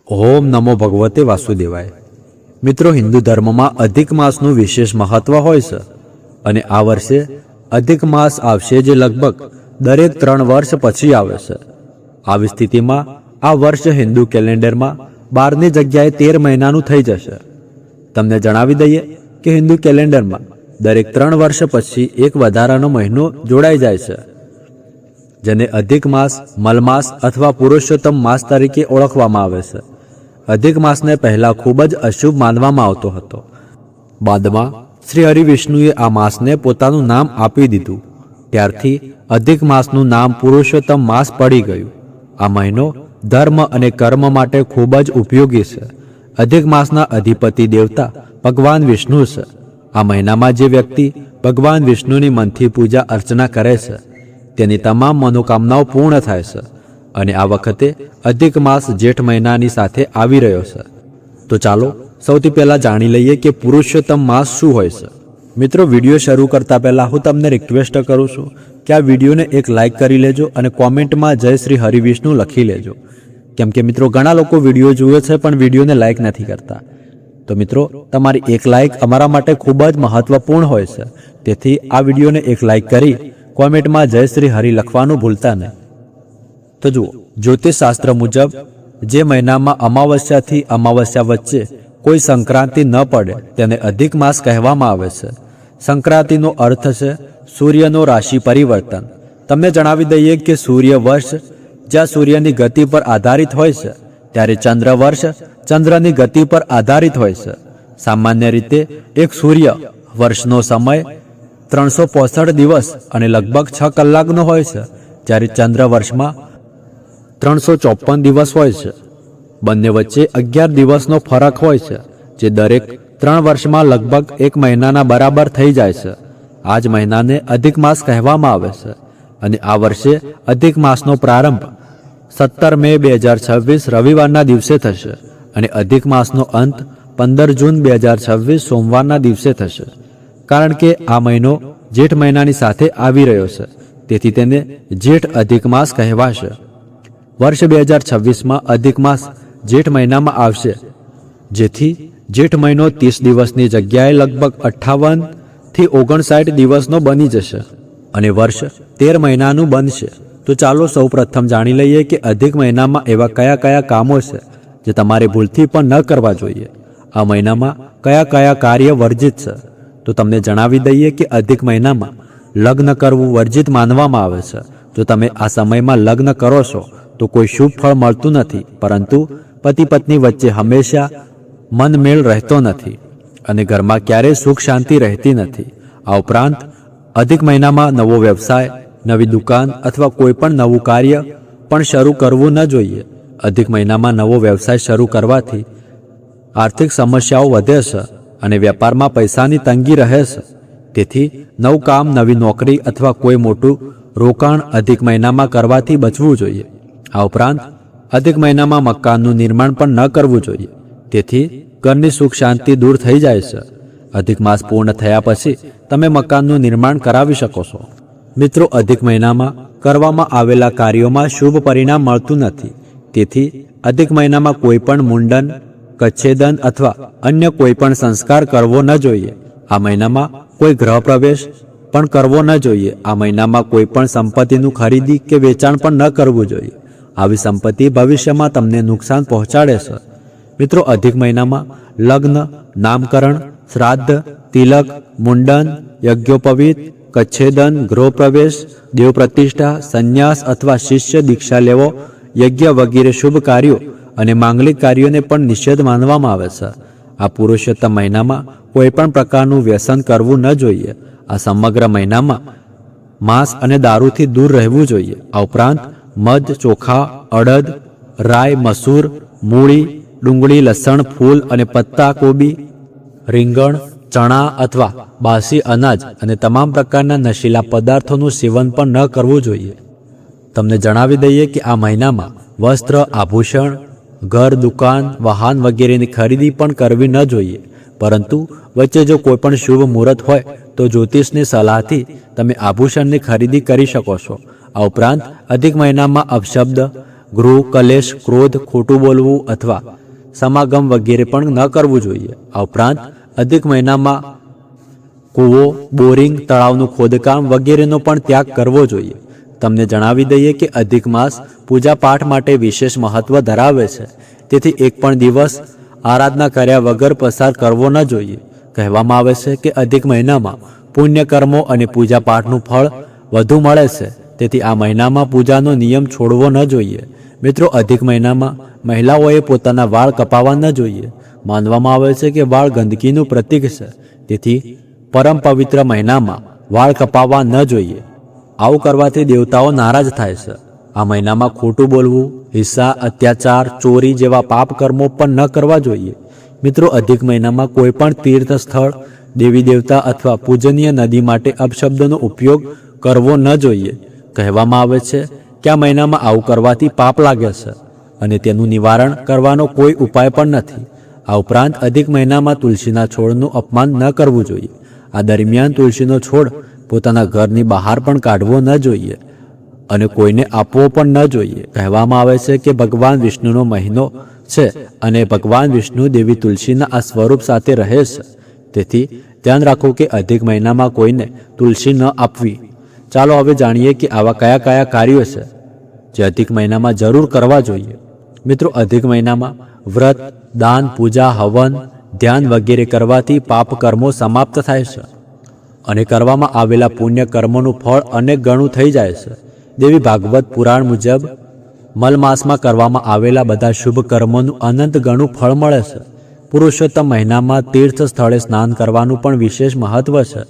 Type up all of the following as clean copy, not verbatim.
ઓમ નમો ભગવતે વાસુદેવાય। મિત્રો, હિન્દુ ધર્મમાં અધિક માસનું વિશેષ મહત્વ હોય છે અને આ વર્ષે અધિક માસ આવશે જે લગભગ દરેક 3 વર્ષ પછી આવે છે। આવી સ્થિતિમાં આ વર્ષ હિન્દુ કેલેન્ડરમાં 12ની જગ્યાએ 13 મહિનાનું થઈ જશે। તમને જણાવી દઈએ કે હિન્દુ કેલેન્ડરમાં દરેક 3 વર્ષ પછી એક વધારાનો મહિનો જોડાઈ જાય છે, જેને અધિક માસ, મલમાસ અથવા પુરુષોત્તમ માસ તરીકે ઓળખવામાં આવે છે। અધિક માસને પહેલાં ખૂબ જ અશુભ માનવામાં આવતો હતો। બાદમાં શ્રી હરિવિષ્ણુએ આ માસને પોતાનું નામ આપી દીધું, ત્યારથી અધિક માસનું નામ પુરુષોત્તમ માસ પડી ગયું। આ મહિનો ધર્મ અને કર્મ માટે ખૂબ જ ઉપયોગી છે। અધિક માસના અધિપતિ દેવતા ભગવાન વિષ્ણુ છે। આ મહિનામાં જે વ્યક્તિ ભગવાન વિષ્ણુની મનથી પૂજા અર્ચના કરે છે તેની તમામ મનોકામનાઓ પૂર્ણ થાય છે અને આ વખતે અધિક માસ જેઠ મહિનાની સાથે આવી રહ્યો છે। તો ચાલો સૌથી પહેલાં જાણી લઈએ કે પુરુષોત્તમ માસ શું હોય છે। મિત્રો, વિડીયો શરૂ કરતા પહેલાં હું તમને રિક્વેસ્ટ કરું છું કે આ વિડીયોને એક લાઇક કરી લેજો અને કોમેન્ટમાં જય શ્રી હરિવિષ્ણુ લખી લેજો, કેમ કે મિત્રો ઘણા લોકો વિડીયો જુએ છે પણ વિડીયોને લાઇક નથી કરતા। તો મિત્રો, તમારી એક લાઇક અમારા માટે ખૂબ જ મહત્વપૂર્ણ હોય છે, તેથી આ વિડીયોને એક લાઇક કરી કોમેન્ટમાં જય શ્રી હરિ લખવાનું ભૂલતા નહીં। તો જુઓ, જ્યોતિષ શાસ્ત્ર મુજબ જે મહિનામાં અમાવસ્યાથી અમાવસ્યા વચ્ચે કોઈ સંક્રાંતિ ન પડે તેને અધિક માસ કહેવામાં આવે છે। સંક્રાંતિનો અર્થ છે સૂર્યનો રાશિ પરિવર્તન। તમને જણાવી દઈએ કે સૂર્ય વર્ષ જ્યાં સૂર્યની ગતિ પર આધારિત હોય છે, ત્યારે ચંદ્ર વર્ષ ચંદ્રની ગતિ પર આધારિત હોય છે। સામાન્ય રીતે એક સૂર્ય વર્ષનો સમય 365 દિવસ અને લગભગ 6 કલાકનો હોય છે, જ્યારે ચંદ્ર વર્ષમાં 354 દિવસ હોય છે। બંને વચ્ચે 11 દિવસનો ફરક હોય છે, જે દરેક 3 વર્ષમાં લગભગ 1 મહિનાના બરાબર થઈ જાય છે। આ જ મહિનાને અધિક માસ કહેવામાં આવે છે અને આ વર્ષે અધિક માસનો પ્રારંભ 17 મે 2026 રવિવારના દિવસે થશે અને અધિક માસનો અંત 15 જૂન 2026 સોમવારના દિવસે થશે। કારણ કે આ મહિનો જેઠ મહિનાની સાથે આવી રહ્યો છે, તેથી તેને જેઠ અધિક માસ કહેવાશે। વર્ષ 2026માં અધિક માસ જેઠ મહિનામાં આવશે, જેથી જેઠ મહિનો 30 દિવસની જગ્યાએ લગભગ 58 થી 59 દિવસનો બની જશે અને વર્ષ 13 મહિનાનું બનશે। તો ચાલો સૌ પ્રથમ જાણી લઈએ કે અધિક મહિનામાં એવા કયા કયા કામો છે જે તમારે ભૂલથી પણ ન કરવા જોઈએ। આ મહિનામાં કયા કયા કાર્ય વર્જિત છે, તો તમને જણાવી દઈએ કે અધિક મહિનામાં લગ્ન કરવું વર્જિત માનવામાં આવે છે। જો તમે આ સમયમાં લગ્ન કરો છો તો કોઈ શુભ ફળ મળતું નથી, પરંતુ પતિ પત્ની વચ્ચે હંમેશા મનમેળ રહેતો નથી અને ઘરમાં ક્યારેય સુખ શાંતિ રહેતી નથી। આ ઉપરાંત અધિક મહિનામાં નવો વ્યવસાય, નવી દુકાન અથવા કોઈ પણ નવું કાર્ય પણ શરૂ કરવું ન જોઈએ। અધિક મહિનામાં નવો વ્યવસાય શરૂ કરવાથી આર્થિક સમસ્યાઓ વધે છે અને વેપારમાં પૈસાની તંગી રહે છે, તેથી નવું કામ, નવી નોકરી અથવા કોઈ મોટું રોકાણ અધિક મહિનામાં કરવાથી બચવું જોઈએ। આ ઉપરાંત અધિક મહિનામાં મકાનનું નિર્માણ પણ ન કરવું જોઈએ, તેથી ઘરની સુખ શાંતિ દૂર થઈ જાય છે। અધિક માસ પૂર્ણ થયા પછી તમે મકાનનું નિર્માણ કરાવી શકો છો। મિત્રો, અધિક મહિનામાં કરવામાં આવેલા કાર્યોમાં શુભ પરિણામ મળતું નથી, તેથી અધિક મહિનામાં કોઈ પણ મુંડન, કચ્છેદન અથવા અન્ય કોઈ પણ સંસ્કાર કરવો ન જોઈએ। આ મહિનામાં કોઈ ગ્રહ પ્રવેશ પણ કરવો ન જોઈએ। આ મહિનામાં કોઈ પણ સંપત્તિનું ખરીદી કે વેચાણ પણ ન કરવું જોઈએ। આવી સંપત્તિ ભવિષ્યમાં તમને નુકસાન પહોંચાડે છે। મિત્રો, અધિક મહિનામાં લગ્ન, નામકરણ, શ્રાદ્ધ, તિલક, મુંડન, યજ્ઞોપવિત, કચ્છેદન, ગૃહપ્રવેશ, દેવ પ્રતિષ્ઠા, સંન્યાસ અથવા શિષ્ય દીક્ષા લેવો, યજ્ઞ વગેરે શુભ કાર્યો અને માંગલિક કાર્યોને પણ નિષેધ માનવામાં આવે છે। આ પુરુષોત્તમ મહિનામાં કોઈ પણ પ્રકારનું વ્યસન કરવું ન જોઈએ। આ સમગ્ર મહિનામાં માંસ અને દારૂથી દૂર રહેવું જોઈએ। આ ઉપરાંત મધ, ચોખા, અડદ, રાઈ, મસૂર, મૂળી, ડુંગળી, લસણ, ફૂલ અને પત્તા કોબી, રીંગણ, ચણા અથવા બાસી અનાજ અને તમામ પ્રકારના નશીલા પદાર્થોનું સેવન પણ ન કરવું જોઈએ। તમને જણાવી દઈએ કે આ મહિનામાં વસ્ત્ર, આભૂષણ, ઘર, દુકાન, વાહન વગેરેની ખરીદી પણ કરવી ન જોઈએ, પરંતુ વચ્ચે જો કોઈ પણ શુભ મુહૂર્ત હોય તો જ્યોતિષની સલાહથી તમે આભૂષણની ખરીદી કરી શકો છો। આ ઉપરાંત અધિક મહિનામાં અપશબ્દ, ગૃહ કલેશ, ક્રોધ, ખોટું બોલવું અથવા સમાગમ વગેરે પણ ન કરવું જોઈએ. આ ઉપરાંત અધિક મહિનામાં કૂવો, બોરિંગ, તળાવનું ખોદકામ વગેરેનો પણ ત્યાગ કરવો જોઈએ. તમને જણાવી દઈએ કે અધિક માસ પૂજા પાઠ માટે વિશેષ મહત્વ ધરાવે છે, તેથી એક પણ દિવસ આરાધના કર્યા વગર પસાર કરવો ન જોઈએ. કહેવામાં આવે છે કે અધિક મહિનામાં પુણ્ય કર્મો અને પૂજા પાઠનું ફળ વધુ મળે છે, તેથી આ મહિનામાં પૂજાનો નિયમ છોડવો ન જોઈએ. મિત્રો, અધિક મહિનામાં મહિલાઓએ પોતાના વાળ કપાવવા ન જોઈએ. માનવામાં આવે છે કે વાળ ગંદકીનું પ્રતીક છે, તેથી પરમ પવિત્ર મહિનામાં વાળ કપાવવા ન જોઈએ. આવું કરવાથી દેવતાઓ નારાજ થાય છે. આ મહિનામાં ખોટું બોલવું, હિંસા, અત્યાચાર, ચોરી જેવા પાપ કર્મો પણ ન કરવા જોઈએ. મિત્રો, અધિક મહિનામાં કોઈ પણ તીર્થ સ્થળ, દેવી દેવતા અથવા પૂજનીય નદી માટે અપશબ્દોનો ઉપયોગ કરવો ન જોઈએ. કહેવામાં આવે છે કે આ મહિનામાં આવું કરવાથી પાપ લાગે છે અને તેનું નિવારણ કરવાનો કોઈ ઉપાય પણ નથી. આ ઉપરાંત અધિક મહિનામાં તુલસીના છોડનું અપમાન ન કરવું જોઈએ. આ દરમિયાન તુલસીનો છોડ પોતાના ઘરની બહાર પણ કાઢવો ન જોઈએ અને કોઈને આપવો પણ ન જોઈએ. કહેવામાં આવે છે કે ભગવાન વિષ્ણુનો મહિનો છે અને ભગવાન વિષ્ણુ દેવી તુલસીના આ સ્વરૂપ સાથે રહે છે, તેથી ધ્યાન રાખો કે અધિક મહિનામાં કોઈને તુલસી ન આપવી. ચાલો હવે જાણીએ કે આવા કયા કયા કાર્યો છે જે અધિક મહિનામાં જરૂર કરવા જોઈએ. મિત્રો, અધિક મહિનામાં વ્રત, દાન, પૂજા, હવન, ધ્યાન વગેરે કરવાથી પાપ કર્મો સમાપ્ત થાય છે અને કરવામાં આવેલા પુણ્ય કર્મોનું ફળ અનેક ગણું થઈ જાય છે. દેવી ભાગવત પુરાણ મુજબ મલ માસમાં કરવામાં આવેલા બધા શુભ કર્મોનું અનંત ગણું ફળ મળે છે. પુરુષોત્તમ મહિનામાં તીર્થ સ્થળે સ્નાન કરવાનું પણ વિશેષ મહત્વ છે.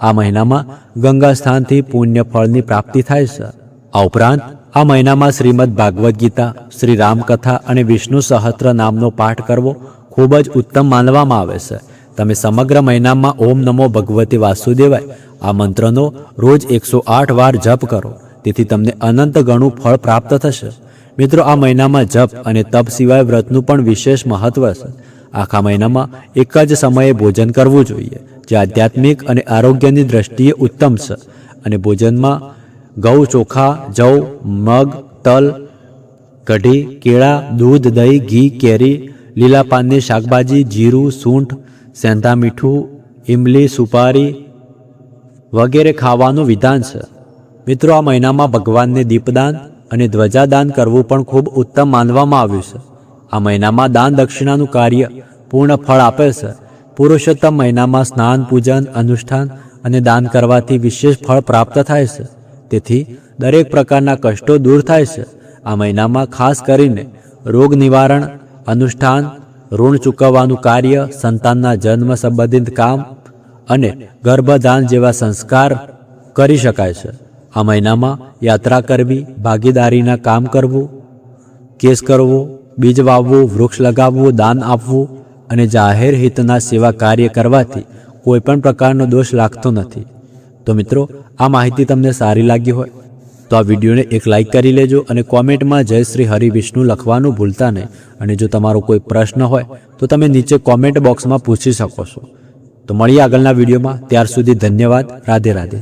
આ મહિનામાં ગંગા સ્નાનથી પુણ્ય ફળની પ્રાપ્તિ થાય છે. આ ઉપરાંત આ મહિનામાં શ્રીમદ ભાગવદ્ ગીતા, શ્રી રામકથા અને વિષ્ણુ સહસ્ત્ર નામનો પાઠ કરવો ખૂબ જ ઉત્તમ માનવામાં આવે છે. તમે સમગ્ર મહિનામાં ઓમ નમો ભગવતે વાસુદેવાય આ મંત્રનો રોજ 108 વાર જપ કરો, તેથી તમને અનંત ગણું ફળ પ્રાપ્ત થશે. મિત્રો, આ મહિનામાં જપ અને તપ સિવાય વ્રતનું પણ વિશેષ મહત્વ છે. આખા મહિનામાં એક જ સમયે ભોજન કરવું જોઈએ, જે આધ્યાત્મિક અને આરોગ્યની દ્રષ્ટિએ ઉત્તમ છે. અને ભોજનમાં ઘઉં, ચોખા, જવ, મગ, તલ, કઢી, કેળા, દૂધ, દહીં, ઘી, કેરી, લીલા પાનની શાકભાજી, જીરું, સૂંઠ, સેંધા મીઠું, ઇમલી, સુપારી વગેરે ખાવાનું વિધાન છે. મિત્રો, આ મહિનામાં ભગવાનને દીપદાન અને ધ્વજાદાન કરવું પણ ખૂબ ઉત્તમ માનવામાં આવ્યું છે. આ મહિનામાં દાન દક્ષિણાનું કાર્ય પૂર્ણ ફળ આપે છે. પુરુષોત્તમ મહિનામાં સ્નાન, પૂજન, અનુષ્ઠાન અને દાન કરવાથી વિશેષ ફળ પ્રાપ્ત થાય છે, તેથી દરેક પ્રકારના કષ્ટો દૂર થાય છે. આ મહિનામાં ખાસ કરીને રોગ નિવારણ, અનુષ્ઠાન, ઋણ ચૂકવવાનું કાર્ય, સંતાનના જન્મ સંબંધિત કામ અને ગર્ભદાન જેવા સંસ્કાર કરી શકાય છે. આ મહિનામાં યાત્રા કરવી, ભાગીદારીના કામ કરવું, કેસ કરવો, બીજ વાવવું, વૃક્ષ લગાવવું, દાન આપવું અને જાહેર હિતના સેવા કાર્ય કરવાથી કોઈ પણ પ્રકારનો દોષ લાગતો નથી. તો મિત્રો, આ માહિતી તમને સારી લાગી હોય તો આ વિડીયોને એક લાઇક કરી લેજો અને કોમેન્ટમાં જય શ્રી હરિ વિષ્ણુ લખવાનું ભૂલતા નહીં. અને જો તમારો કોઈ પ્રશ્ન હોય તો તમે નીચે કોમેન્ટ બોક્સમાં પૂછી શકો છો. તો મળીએ આગળના વિડીયોમાં. ત્યાર સુધી ધન્યવાદ. રાધે રાધે.